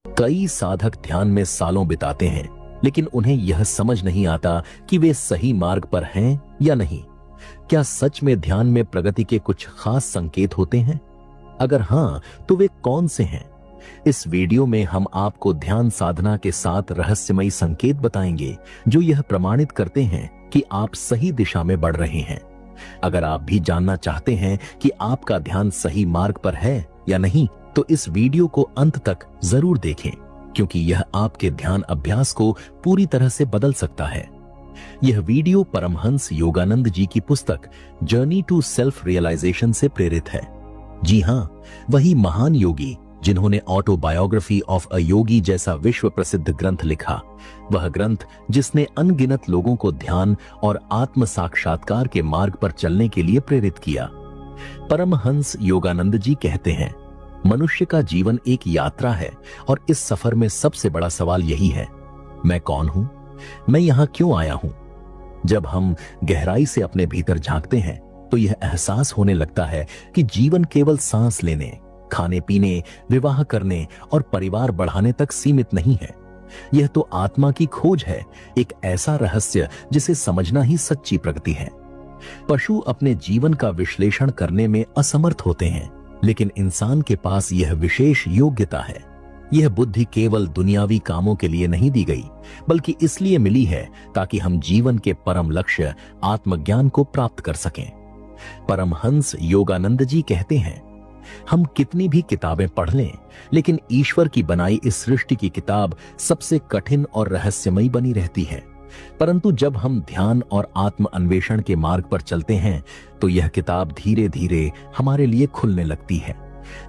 कई साधक ध्यान में सालों बिताते हैं, लेकिन उन्हें यह समझ नहीं आता कि वे सही मार्ग पर हैं या नहीं। क्या सच में ध्यान में प्रगति के कुछ खास संकेत होते हैं? अगर हां, तो वे कौन से हैं? इस वीडियो में हम आपको ध्यान साधना के 7 रहस्यमयी संकेत बताएंगे जो यह प्रमाणित करते हैं कि आप सही दिशा में बढ़ रहे हैं। अगर आप भी जानना चाहते हैं कि आपका ध्यान सही मार्ग पर है या नहीं, तो इस वीडियो को अंत तक जरूर देखें, क्योंकि यह आपके ध्यान अभ्यास को पूरी तरह से बदल सकता है। यह वीडियो परमहंस योगानंद जी की पुस्तक जर्नी टू सेल्फ रियलाइजेशन से प्रेरित है। जी हां, वही महान योगी जिन्होंने ऑटोबायोग्राफी ऑफ अ योगी जैसा विश्व प्रसिद्ध ग्रंथ लिखा, वह ग्रंथ जिसने अनगिनत लोगों को ध्यान और आत्म साक्षात्कार के मार्ग पर चलने के लिए प्रेरित किया। परमहंस योगानंद जी कहते हैं, मनुष्य का जीवन एक यात्रा है और इस सफर में सबसे बड़ा सवाल यही है, मैं कौन हूं? मैं यहां क्यों आया हूं? जब हम गहराई से अपने भीतर झांकते हैं तो यह एहसास होने लगता है कि जीवन केवल सांस लेने, खाने पीने, विवाह करने और परिवार बढ़ाने तक सीमित नहीं है। यह तो आत्मा की खोज है, एक ऐसा रहस्य जिसे समझना ही सच्ची प्रगति है। पशु अपने जीवन का विश्लेषण करने में असमर्थ होते हैं, लेकिन इंसान के पास यह विशेष योग्यता है। यह बुद्धि केवल दुनियावी कामों के लिए नहीं दी गई, बल्कि इसलिए मिली है ताकि हम जीवन के परम लक्ष्य आत्मज्ञान को प्राप्त कर सकें। परमहंस योगानंद जी कहते हैं, हम कितनी भी किताबें पढ़ लें, लेकिन ईश्वर की बनाई इस सृष्टि की किताब सबसे कठिन और रहस्यमयी बनी रहती है। परंतु जब हम ध्यान और आत्म अन्वेषण के मार्ग पर चलते हैं तो यह किताब धीरे धीरे हमारे लिए खुलने लगती है।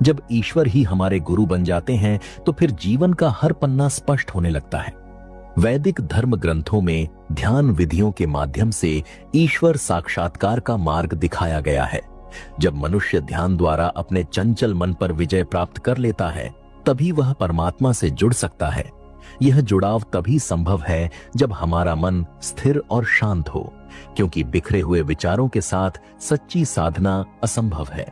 जब ईश्वर ही हमारे गुरु बन जाते हैं तो फिर जीवन का हर पन्ना स्पष्ट होने लगता है। वैदिक धर्म ग्रंथों में ध्यान विधियों के माध्यम से ईश्वर साक्षात्कार का मार्ग दिखाया गया है। जब मनुष्य ध्यान द्वारा अपने चंचल मन पर विजय प्राप्त कर लेता है, तभी वह परमात्मा से जुड़ सकता है। यह जुड़ाव तभी संभव है जब हमारा मन स्थिर और शांत हो, क्योंकि बिखरे हुए विचारों के साथ सच्ची साधना असंभव है।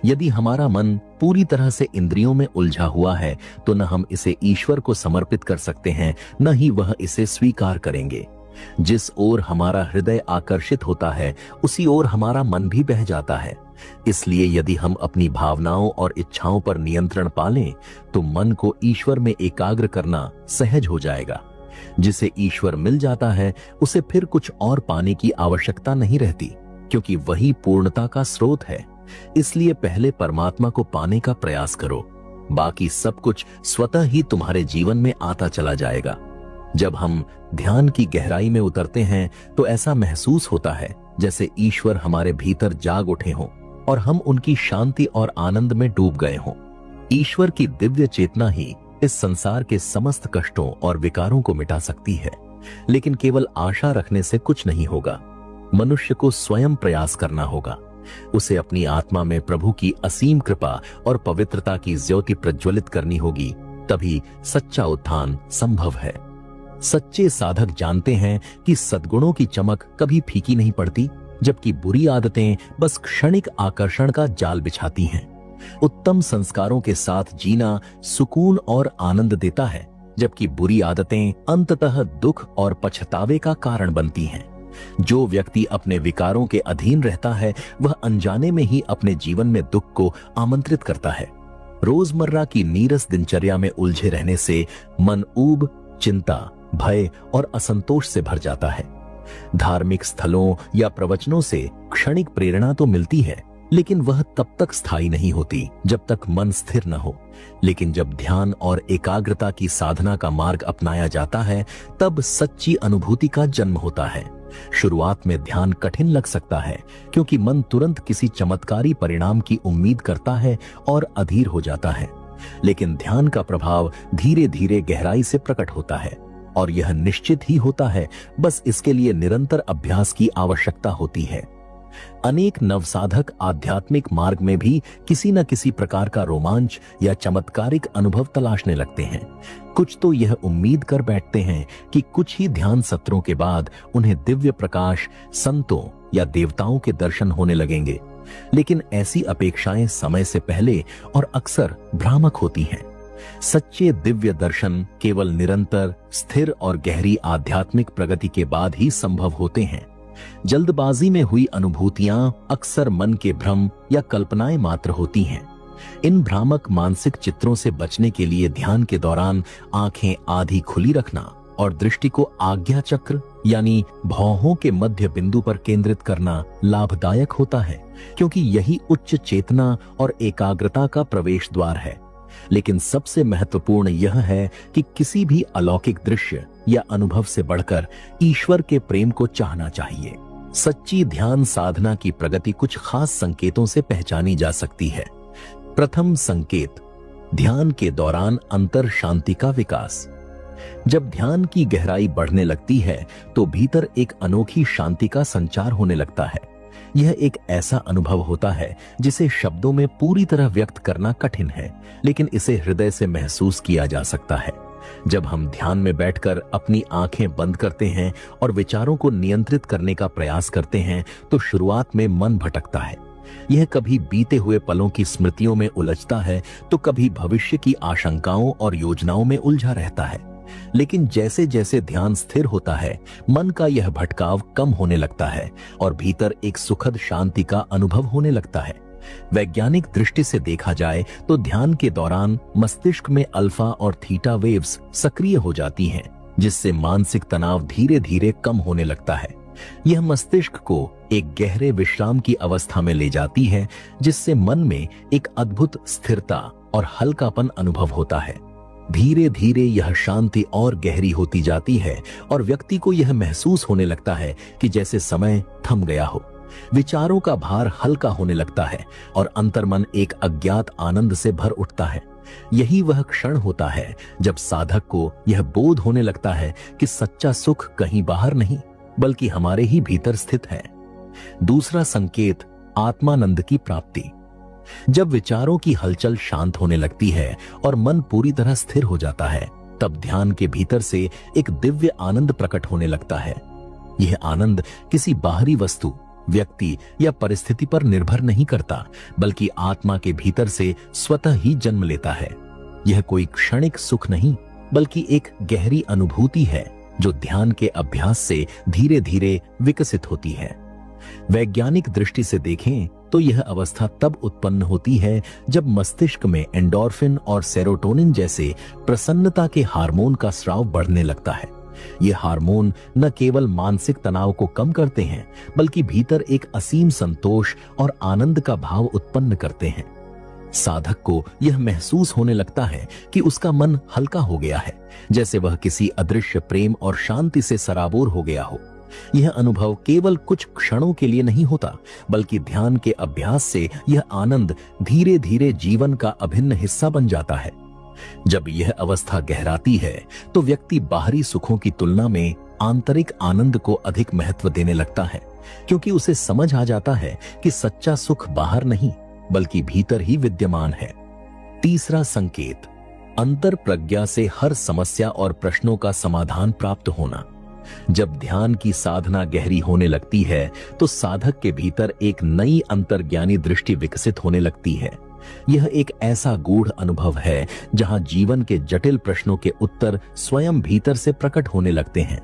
यदि हमारा मन पूरी तरह से इंद्रियों में उलझा हुआ है, तो न हम इसे ईश्वर को समर्पित कर सकते हैं, न ही वह इसे स्वीकार करेंगे। जिस ओर हमारा हृदय आकर्षित होता है, उसी ओर हमारा मन भी बह जाता है। इसलिए यदि हम अपनी भावनाओं और इच्छाओं पर नियंत्रण पालें, तो मन को ईश्वर में एकाग्र करना सहज हो जाएगा। जिसे ईश्वर मिल जाता है, उसे फिर कुछ और पाने की आवश्यकता नहीं रहती, क्योंकि वही पूर्णता का स्रोत है। इसलिए पहले परमात्मा को पाने का प्रयास करो, बाकी सब कुछ स्वतः ही तुम्हारे जीवन में आता चला जाएगा। जब हम ध्यान की गहराई में उतरते हैं तो ऐसा महसूस होता है जैसे ईश्वर हमारे भीतर जाग उठे हों और हम उनकी शांति और आनंद में डूब गए हों। ईश्वर की दिव्य चेतना ही इस संसार के समस्त कष्टों और विकारों को मिटा सकती है, लेकिन केवल आशा रखने से कुछ नहीं होगा। मनुष्य को स्वयं प्रयास करना होगा। उसे अपनी आत्मा में प्रभु की असीम कृपा और पवित्रता की ज्योति प्रज्वलित करनी होगी, तभी सच्चा उत्थान संभव है। सच्चे साधक जानते हैं कि सद्गुणों की चमक कभी फीकी नहीं पड़ती, जबकि बुरी आदतें बस क्षणिक आकर्षण का जाल बिछाती हैं। उत्तम संस्कारों के साथ जीना सुकून और आनंद देता है, जबकि बुरी आदतें अंततः दुख और पछतावे का कारण बनती हैं। जो व्यक्ति अपने विकारों के अधीन रहता है, वह अनजाने में ही अपने जीवन में दुख को आमंत्रित करता है। रोजमर्रा की नीरस दिनचर्या में उलझे रहने से मन ऊब, चिंता, भय और असंतोष से भर जाता है। धार्मिक स्थलों या प्रवचनों से क्षणिक प्रेरणा तो मिलती है, लेकिन वह तब तक स्थायी नहीं होती जब तक मन स्थिर न हो। लेकिन जब ध्यान और एकाग्रता की साधना का मार्ग अपनाया जाता है, तब सच्ची अनुभूति का जन्म होता है। शुरुआत में ध्यान कठिन लग सकता है, क्योंकि मन तुरंत किसी चमत्कारी परिणाम की उम्मीद करता है और अधीर हो जाता है। लेकिन ध्यान का प्रभाव धीरे धीरे गहराई से प्रकट होता है, और यह निश्चित ही होता है, बस इसके लिए निरंतर अभ्यास की आवश्यकता होती है। अनेक नवसाधक आध्यात्मिक मार्ग में भी किसी न किसी प्रकार का रोमांच या चमत्कारिक अनुभव तलाशने लगते हैं। कुछ तो यह उम्मीद कर बैठते हैं कि कुछ ही ध्यान सत्रों के बाद उन्हें दिव्य प्रकाश, संतों या देवताओं के दर्शन होने लगेंगे। लेकिन ऐसी अपेक्षाएं समय से पहले और अक्सर भ्रामक होती हैं, सच्चे दिव्य दर्शन केवल निरंतर, स्थिर और गहरी आध्यात्मिक प्रगति के बाद ही संभव होते हैं। जल्दबाजी में हुई अनुभूतियां अक्सर मन के भ्रम या कल्पनाएं मात्र होती हैं। इन भ्रामक मानसिक चित्रों से बचने के लिए ध्यान के दौरान आंखें आधी खुली रखना और दृष्टि को आज्ञा चक्र यानी भौहों के मध्य बिंदु पर केंद्रित करना लाभदायक होता है, क्योंकि यही उच्च चेतना और एकाग्रता का प्रवेश द्वार है। लेकिन सबसे महत्वपूर्ण यह है कि किसी भी अलौकिक दृश्य या अनुभव से बढ़कर ईश्वर के प्रेम को चाहना चाहिए। सच्ची ध्यान साधना की प्रगति कुछ खास संकेतों से पहचानी जा सकती है। प्रथम संकेत, ध्यान के दौरान अंतर शांति का विकास। जब ध्यान की गहराई बढ़ने लगती है तो भीतर एक अनोखी शांति का संचार होने लगता है। यह एक ऐसा अनुभव होता है जिसे शब्दों में पूरी तरह व्यक्त करना कठिन है, लेकिन इसे हृदय से महसूस किया जा सकता है। जब हम ध्यान में बैठकर अपनी आंखें बंद करते हैं और विचारों को नियंत्रित करने का प्रयास करते हैं तो शुरुआत में मन भटकता है। यह कभी बीते हुए पलों की स्मृतियों में उलझता है तो कभी भविष्य की आशंकाओं और योजनाओं में उलझा रहता है। लेकिन जैसे जैसे ध्यान स्थिर होता है, मन का यह भटकाव कम होने लगता है और भीतर एक सुखद शांति का अनुभव होने लगता है। वैज्ञानिक दृष्टि से देखा जाए तो ध्यान के दौरान मस्तिष्क में अल्फा और थीटा वेव्स सक्रिय हो जाती हैं, जिससे मानसिक तनाव धीरे धीरे कम होने लगता है। यह मस्तिष्क को एक गहरे विश्राम की अवस्था में ले जाती है, जिससे मन में एक अद्भुत स्थिरता और हल्कापन अनुभव होता है। धीरे धीरे यह शांति और गहरी होती जाती है और व्यक्ति को यह महसूस होने लगता है कि जैसे समय थम गया हो। विचारों का भार हल्का होने लगता है और अंतर्मन एक अज्ञात आनंद से भर उठता है। यही वह क्षण होता है जब साधक को यह बोध होने लगता है कि सच्चा सुख कहीं बाहर नहीं बल्कि हमारे ही भीतर स्थित है। दूसरा संकेत, आत्मानंद की प्राप्ति। जब विचारों की हलचल शांत होने लगती है और मन पूरी तरह स्थिर हो जाता है, तब ध्यान के भीतर से एक दिव्य आनंद प्रकट होने लगता है। यह आनंद किसी बाहरी वस्तु, व्यक्ति या परिस्थिति पर निर्भर नहीं करता, बल्कि आत्मा के भीतर से स्वतः ही जन्म लेता है। यह कोई क्षणिक सुख नहीं, बल्कि एक गहरी अनुभूति है जो ध्यान के अभ्यास से धीरे धीरे विकसित होती है। वैज्ञानिक दृष्टि से देखें तो यह अवस्था तब उत्पन्न होती है जब मस्तिष्क में एंडोर्फिन और सेरोटोनिन जैसे प्रसन्नता के हार्मोन का स्राव बढ़ने लगता है। ये हार्मोन न केवल मानसिक तनाव को कम करते हैं, बल्कि भीतर एक असीम संतोष और आनंद का भाव उत्पन्न करते हैं। साधक को यह महसूस होने लगता है कि उसका मन हल्का हो गया है, जैसे वह किसी अदृश्य प्रेम और शांति से सराबोर हो गया हो। यह अनुभव केवल कुछ क्षणों के लिए नहीं होता, बल्कि ध्यान के अभ्यास से यह आनंद धीरे धीरे जीवन का अभिन्न हिस्सा बन जाता है। जब यह अवस्था गहराती है तो व्यक्ति बाहरी सुखों की तुलना में आंतरिक आनंद को अधिक महत्व देने लगता है, क्योंकि उसे समझ आ जाता है कि सच्चा सुख बाहर नहीं बल्कि भीतर ही विद्यमान है। तीसरा संकेत, अंतर प्रज्ञा से हर समस्या और प्रश्नों का समाधान प्राप्त होना। जब ध्यान की साधना गहरी होने लगती है तो साधक के भीतर एक नई अंतर्ज्ञानी दृष्टि विकसित होने लगती है। यह एक ऐसा गूढ़ अनुभव है जहां जीवन के जटिल प्रश्नों के उत्तर स्वयं भीतर से प्रकट होने लगते हैं।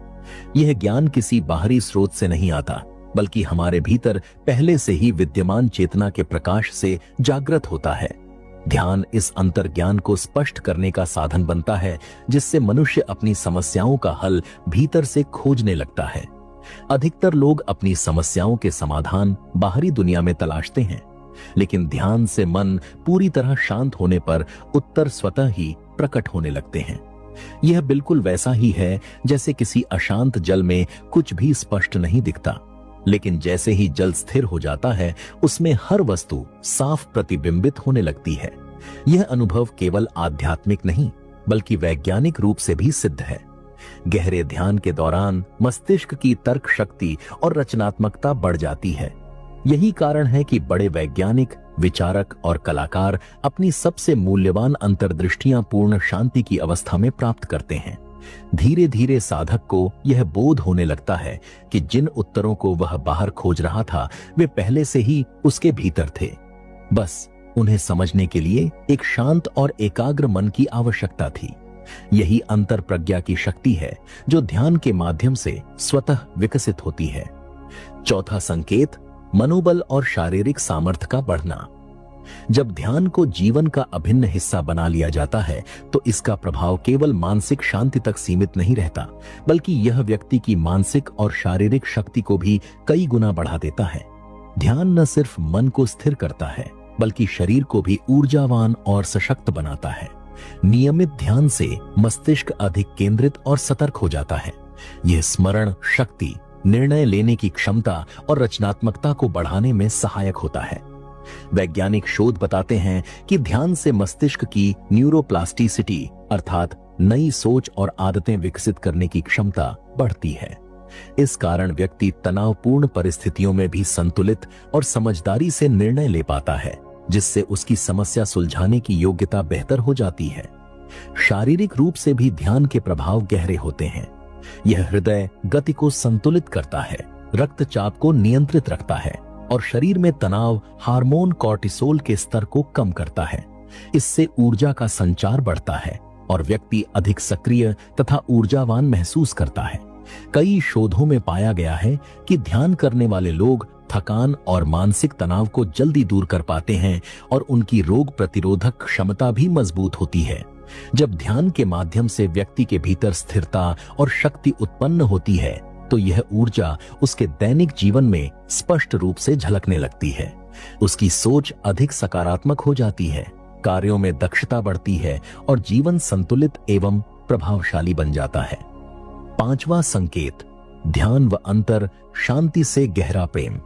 यह ज्ञान किसी बाहरी स्रोत से नहीं आता, बल्कि हमारे भीतर पहले से ही विद्यमान चेतना के प्रकाश से जागृत होता है। ध्यान इस अंतर्ज्ञान को स्पष्ट करने का साधन बनता है, जिससे मनुष्य अपनी समस्याओं का हल भीतर से खोजने लगता है। अधिकतर लोग अपनी समस्याओं के समाधान बाहरी दुनिया में तलाशते हैं, लेकिन ध्यान से मन पूरी तरह शांत होने पर उत्तर स्वतः ही प्रकट होने लगते हैं। यह बिल्कुल वैसा ही है जैसे किसी अशांत जल में कुछ भी स्पष्ट नहीं दिखता, लेकिन जैसे ही जल स्थिर हो जाता है उसमें हर वस्तु साफ प्रतिबिंबित होने लगती है। यह अनुभव केवल आध्यात्मिक नहीं बल्कि वैज्ञानिक रूप से भी सिद्ध है। गहरे ध्यान के दौरान मस्तिष्क की तर्क शक्ति और रचनात्मकता बढ़ जाती है। यही कारण है कि बड़े वैज्ञानिक, विचारक और कलाकार अपनी सबसे मूल्यवान अंतर्दृष्टियां पूर्ण शांति की अवस्था में प्राप्त करते हैं। धीरे धीरे साधक को यह बोध होने लगता है कि जिन उत्तरों को वह बाहर खोज रहा था वे पहले से ही उसके भीतर थे। बस उन्हें समझने के लिए एक शांत और एकाग्र मन की आवश्यकता थी। यही अंतर प्रज्ञा की शक्ति है जो ध्यान के माध्यम से स्वतः विकसित होती है। चौथा संकेत, मनोबल और शारीरिक सामर्थ्य का बढ़ना। जब ध्यान को जीवन का अभिन्न हिस्सा बना लिया जाता है तो इसका प्रभाव केवल मानसिक शांति तक सीमित नहीं रहता, बल्कि यह व्यक्ति की मानसिक और शारीरिक शक्ति को भी कई गुना बढ़ा देता है। ध्यान न सिर्फ मन को स्थिर करता है, बल्कि शरीर को भी ऊर्जावान और सशक्त बनाता है। नियमित ध्यान से मस्तिष्क अधिक केंद्रित और सतर्क हो जाता है। यह स्मरण शक्ति, निर्णय लेने की क्षमता और रचनात्मकता को बढ़ाने में सहायक होता है। वैज्ञानिक शोध बताते हैं कि ध्यान से मस्तिष्क की न्यूरोप्लास्टिसिटी अर्थात नई सोच और आदतें विकसित करने की क्षमता बढ़ती है। इस कारण व्यक्ति तनावपूर्ण परिस्थितियों में भी संतुलित और समझदारी से निर्णय ले पाता है, जिससे उसकी समस्या सुलझाने की योग्यता बेहतर हो जाती है। शारीरिक रूप से भी ध्यान के प्रभाव गहरे होते हैं। यह हृदय गति को संतुलित करता है, रक्तचाप को नियंत्रित रखता है और शरीर में तनाव हार्मोन कॉर्टिसोल के स्तर को कम करता है। इससे ऊर्जा का संचार बढ़ता है और व्यक्ति अधिक सक्रिय तथा ऊर्जावान महसूस करता है। कई शोधों में पाया गया है कि ध्यान करने वाले लोग थकान और मानसिक तनाव को जल्दी दूर कर पाते हैं और उनकी रोग प्रतिरोधक क्षमता भी मजबूत होती है। जब ध्यान के माध्यम से व्यक्ति के भीतर स्थिरता और शक्ति उत्पन्न होती है तो यह ऊर्जा उसके दैनिक जीवन में स्पष्ट रूप से झलकने लगती है। उसकी सोच अधिक सकारात्मक हो जाती है, कार्यों में दक्षता बढ़ती है और जीवन संतुलित एवं प्रभावशाली बन जाता है। पांचवा संकेत, ध्यान व अंतर शांति से गहरा प्रेम।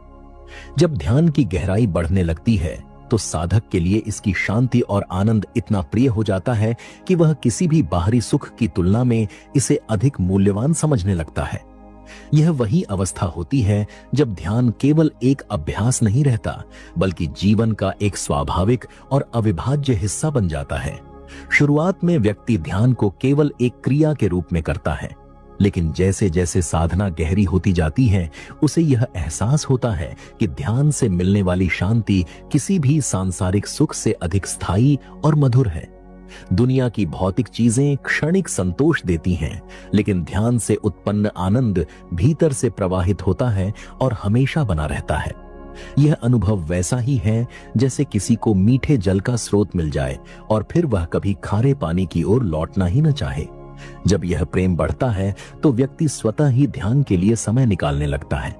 जब ध्यान की गहराई बढ़ने लगती है तो साधक के लिए इसकी शांति और आनंद इतना प्रिय हो जाता है कि वह किसी भी बाहरी सुख की तुलना में इसे अधिक मूल्यवान समझने लगता है। यह वही अवस्था होती है जब ध्यान केवल एक अभ्यास नहीं रहता, बल्कि जीवन का एक स्वाभाविक और अविभाज्य हिस्सा बन जाता है। शुरुआत में व्यक्ति ध्यान को केवल एक क्रिया के रूप में करता है, लेकिन जैसे जैसे साधना गहरी होती जाती है उसे यह एहसास होता है कि ध्यान से मिलने वाली शांति किसी भी सांसारिक सुख से अधिक स्थायी और मधुर है। दुनिया की भौतिक चीजें क्षणिक संतोष देती हैं, लेकिन ध्यान से उत्पन्न आनंद भीतर से प्रवाहित होता है और हमेशा बना रहता है। यह अनुभव वैसा ही है जैसे किसी को मीठे जल का स्रोत मिल जाए और फिर वह कभी खारे पानी की ओर लौटना ही न चाहे। जब यह प्रेम बढ़ता है तो व्यक्ति स्वतः ही ध्यान के लिए समय निकालने लगता है।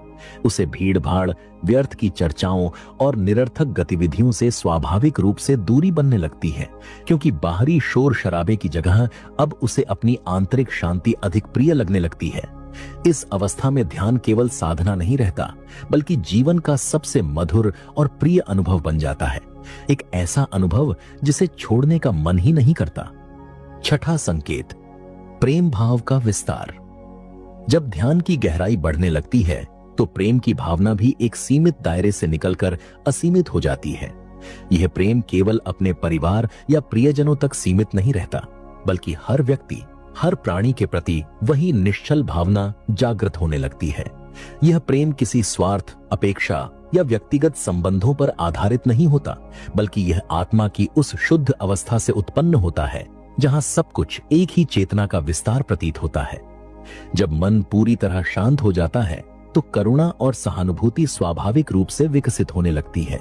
उसे भीड़ भाड़, व्यर्थ की चर्चाओं और निरर्थक गतिविधियों से स्वाभाविक रूप से दूरी बनने लगती है, क्योंकि बाहरी शोर शराबे की जगह अब उसे अपनी आंतरिक शांति अधिक प्रिय लगने लगती है। इस अवस्था में ध्यान केवल साधना नहीं रहता, बल्कि जीवन का सबसे मधुर और प्रिय अनुभव बन जाता है। एक ऐसा अनुभव जिसे छोड़ने का मन ही नहीं करता। छठा संकेत, प्रेम भाव का विस्तार। जब ध्यान की गहराई बढ़ने लगती है तो प्रेम की भावना भी एक सीमित दायरे से निकलकर असीमित हो जाती है। यह प्रेम केवल अपने परिवार या प्रियजनों तक सीमित नहीं रहता, बल्कि हर व्यक्ति, हर प्राणी के प्रति वही निश्चल भावना जागृत होने लगती है। यह प्रेम किसी स्वार्थ, अपेक्षा या व्यक्तिगत संबंधों पर आधारित नहीं होता, बल्कि यह आत्मा की उस शुद्ध अवस्था से उत्पन्न होता है जहां सब कुछ एक ही चेतना का विस्तार प्रतीत होता है। जब मन पूरी तरह शांत हो जाता है तो करुणा और सहानुभूति स्वाभाविक रूप से विकसित होने लगती है।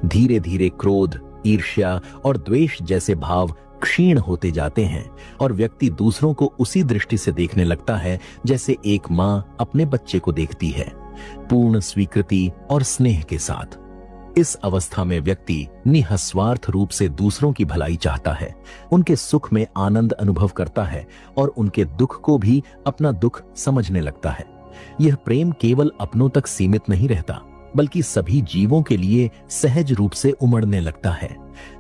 धीरे धीरे क्रोध, ईर्ष्या और द्वेष जैसे भाव क्षीण होते जाते हैं और व्यक्ति दूसरों को उसी दृष्टि से देखने लगता है जैसे एक मां अपने बच्चे को देखती है, पूर्ण स्वीकृति और स्नेह के साथ। इस अवस्था में व्यक्ति निःस्वार्थ रूप से दूसरों की भलाई चाहता है, उनके सुख में आनंद अनुभव करता है और उनके दुख को भी अपना दुख समझने लगता है। यह प्रेम केवल अपनों तक सीमित नहीं रहता, बल्कि सभी जीवों के लिए सहज रूप से उमड़ने लगता है।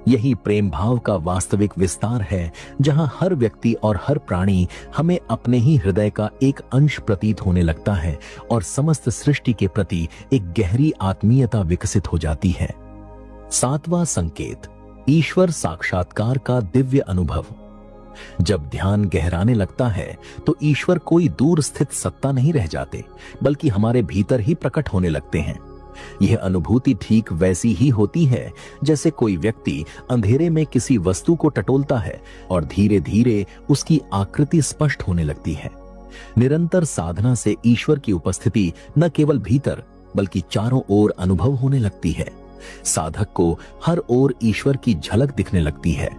यही प्रेम भाव का वास्तविक विस्तार है, जहां हर व्यक्ति और हर प्राणी हमें अपने ही हृदय का एक अंश प्रतीत होने लगता है और समस्त सृष्टि के प्रति एक गहरी आत्मीयता विकसित हो जाती है। सातवां संकेत, ईश्वर साक्षात्कार का दिव्य अनुभव। जब ध्यान गहराने लगता है तो ईश्वर कोई दूर स्थित सत्ता नहीं रह जाते, बल्कि हमारे भीतर ही प्रकट होने लगते हैं। यह अनुभूति ठीक वैसी ही होती है जैसे कोई व्यक्ति अंधेरे में किसी वस्तु को टटोलता है और धीरे धीरे उसकी आकृति स्पष्ट होने लगती है। निरंतर साधना से ईश्वर की उपस्थिति न केवल भीतर बल्कि चारों ओर अनुभव होने लगती है। साधक को हर ओर ईश्वर की झलक दिखने लगती है।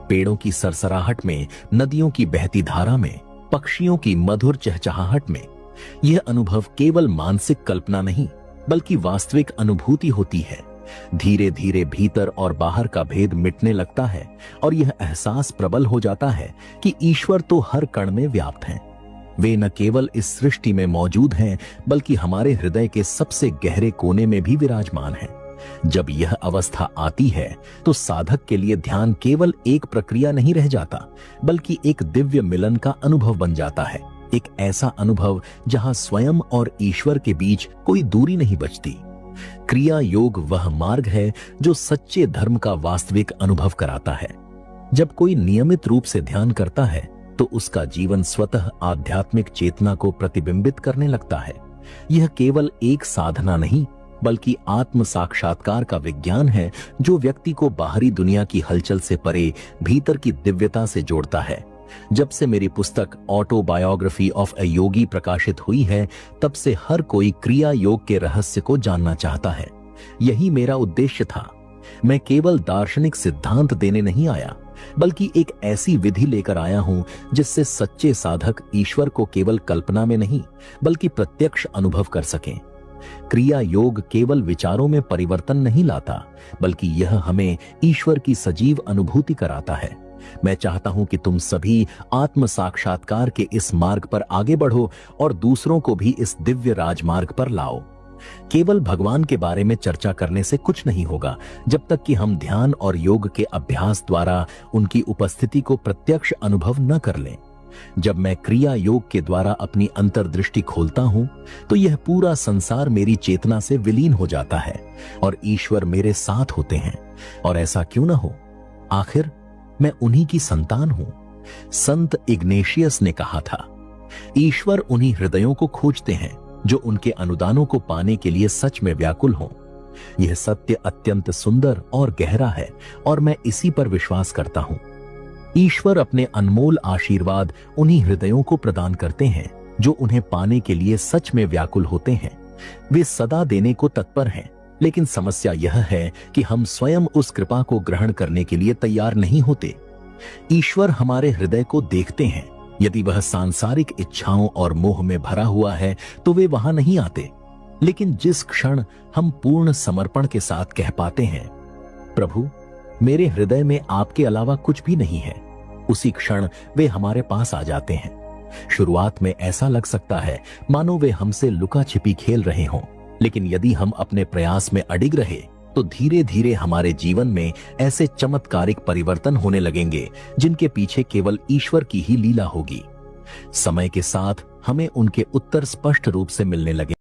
पेड़ों की सरसराहट में, नदियों की बहती धारा में, पक्षियों की मधुर चहचहाहट में। यह अनुभव केवल मानसिक कल्पना नहीं बल्कि वास्तविक अनुभूति होती है। धीरे धीरे भीतर और बाहर का भेद मिटने लगता है और यह एहसास प्रबल हो जाता है कि ईश्वर तो हर कण में व्याप्त हैं। वे न केवल इस सृष्टि में मौजूद हैं बल्कि हमारे हृदय के सबसे गहरे कोने में भी विराजमान हैं। जब यह अवस्था आती है तो साधक के लिए ध्यान केवल एक प्रक्रिया नहीं रह जाता बल्कि एक दिव्य मिलन का अनुभव बन जाता है। एक ऐसा अनुभव जहां स्वयं और ईश्वर के बीच कोई दूरी नहीं बचती। क्रिया योग वह मार्ग है जो सच्चे धर्म का वास्तविक अनुभव कराता है। जब कोई नियमित रूप से ध्यान करता है तो उसका जीवन स्वतः आध्यात्मिक चेतना को प्रतिबिंबित करने लगता है। यह केवल एक साधना नहीं बल्कि आत्म साक्षात्कार का विज्ञान है जो व्यक्ति को बाहरी दुनिया की हलचल से परे भीतर की दिव्यता से जोड़ता है। जब से मेरी पुस्तक ऑटोबायोग्राफी ऑफ अ योगी प्रकाशित हुई है तब से हर कोई क्रिया योग के रहस्य को जानना चाहता है। यही मेरा उद्देश्य था। मैं केवल दार्शनिक सिद्धांत देने नहीं आया बल्कि एक ऐसी विधि लेकर आया हूं जिससे सच्चे साधक ईश्वर को केवल कल्पना में नहीं बल्कि प्रत्यक्ष अनुभव कर सकें। क्रिया योग केवल विचारों में परिवर्तन नहीं लाता बल्कि यह हमें ईश्वर की सजीव अनुभूति कराता है। मैं चाहता हूं कि तुम सभी आत्म साक्षात्कार के इस मार्ग पर आगे बढ़ो और दूसरों को भी इस दिव्य राजमार्ग पर लाओ। केवल भगवान के बारे में चर्चा करने से कुछ नहीं होगा जब तक कि हम ध्यान और योग के अभ्यास द्वारा उनकी उपस्थिति को प्रत्यक्ष अनुभव न कर लें। जब मैं क्रिया योग के द्वारा अपनी अंतर्दृष्टि खोलता हूं तो यह पूरा संसार मेरी चेतना से विलीन हो जाता है और ईश्वर मेरे साथ होते हैं। और ऐसा क्यों न हो, आखिर मैं उन्हीं की संतान हूं। संत इग्नेशियस ने कहा था, ईश्वर उन्हीं हृदयों को खोजते हैं जो उनके अनुदानों को पाने के लिए सच में व्याकुल हों। यह सत्य अत्यंत सुंदर और गहरा है और मैं इसी पर विश्वास करता हूं। ईश्वर अपने अनमोल आशीर्वाद उन्हीं हृदयों को प्रदान करते हैं जो उन्हें पाने के लिए सच में व्याकुल होते हैं। वे सदा देने को तत्पर हैं, लेकिन समस्या यह है कि हम स्वयं उस कृपा को ग्रहण करने के लिए तैयार नहीं होते। ईश्वर हमारे हृदय को देखते हैं। यदि वह सांसारिक इच्छाओं और मोह में भरा हुआ है तो वे वहां नहीं आते। लेकिन जिस क्षण हम पूर्ण समर्पण के साथ कह पाते हैं, प्रभु मेरे हृदय में आपके अलावा कुछ भी नहीं है, उसी क्षण वे हमारे पास आ जाते हैं। शुरुआत में ऐसा लग सकता है मानो वे हमसे लुका छिपी खेल रहे हों, लेकिन यदि हम अपने प्रयास में अडिग रहे तो धीरे धीरे हमारे जीवन में ऐसे चमत्कारिक परिवर्तन होने लगेंगे जिनके पीछे केवल ईश्वर की ही लीला होगी। समय के साथ हमें उनके उत्तर स्पष्ट रूप से मिलने लगे।